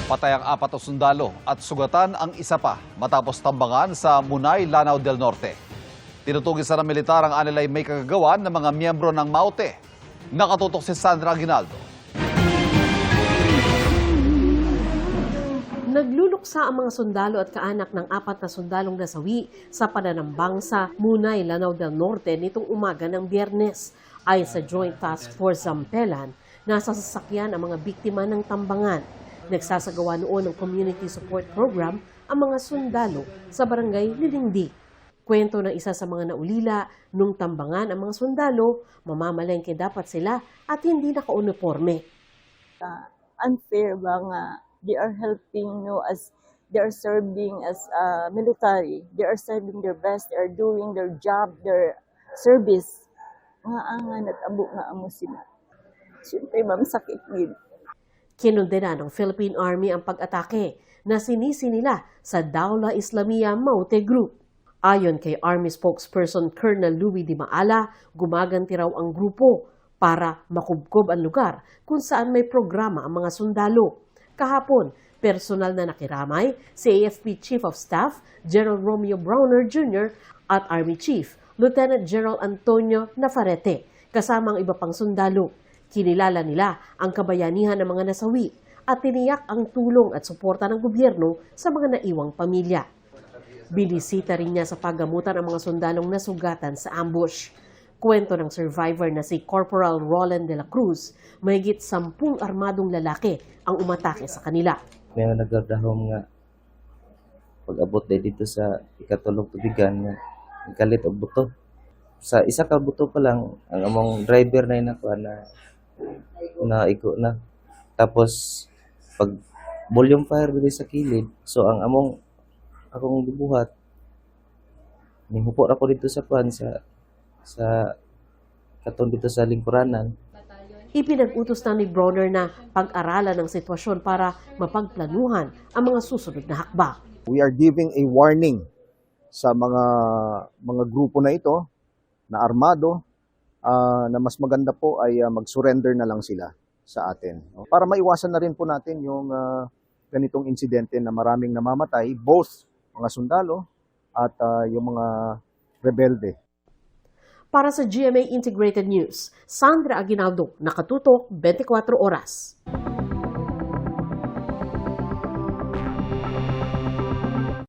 Patay ang 4 na sundalo at sugatan ang isa pa matapos tambangan sa Munay, Lanao del Norte. Tinutugis na ng militar ang anilay may kagagawan ng mga miyembro ng MAUTE. Nakatutok si Sandra Aguinaldo. Nagluluksa ang mga sundalo at kaanak ng 4 na sundalong nasawi sa pananambang sa Munay, Lanao del Norte nitong umaga ng Biyernes. Ayon sa Joint Task Force Zampelan, nasa sasakyan ang mga biktima ng tambangan. Nagsasagawa noon ng community support program ang mga sundalo sa barangay Lilingdi. Kwento ng isa sa mga naulila, nung tambangan ang mga sundalo, mamamalengke dapat sila at hindi naka-uniforme. Unfair ba nga they are helping as they are serving as military, they are serving their best, they are doing their job, their service. Nga angan at abo nga amo sila. Siyempre ma'am, sakit din. Kinundena ng Philippine Army ang pag-atake na sinisi nila sa Dawla Islamiyah MAUTE Group. Ayon kay Army spokesperson Colonel Louis Di Maala, gumaganti raw ang grupo para makubkob ang lugar kung saan may programa ang mga sundalo. Kahapon, personal na nakiramay si AFP Chief of Staff General Romeo Browner Jr. at Army Chief Lieutenant General Antonio Nafarrete, kasama ang iba pang sundalo. Kinilala nila ang kabayanihan ng mga nasawi at tiniyak ang tulong at suporta ng gobyerno sa mga naiwang pamilya. Binisita rin niya sa paggamutan ang mga sundalong nasugatan sa ambush. Kwento ng survivor na si Corporal Roland de la Cruz, mahigit 10 armadong lalaki ang umatake sa kanila. May nagdahom nga pag-abot dito sa ikatulog tubigan nga kalit og buto. Sa isa ka buto pa lang ang among driver na inakuha na iko na. Tapos pag volume fire dili sa kilid, so ang akong gibuhat nihupo ako dito sa katon dito sa lingkuranan. Ipinag-utos na ni Browner na pag-aralan ng sitwasyon para mapagplanuhan ang mga susunod na hakbang. We are giving a warning sa mga grupo na ito na armado na mas maganda po ay mag-surrender na lang sila sa atin. Para maiwasan na rin po natin yung ganitong insidente na maraming namamatay, both mga sundalo at yung mga rebelde. Para sa GMA Integrated News, Sandra Aguinaldo, Nakatutok, 24 Oras.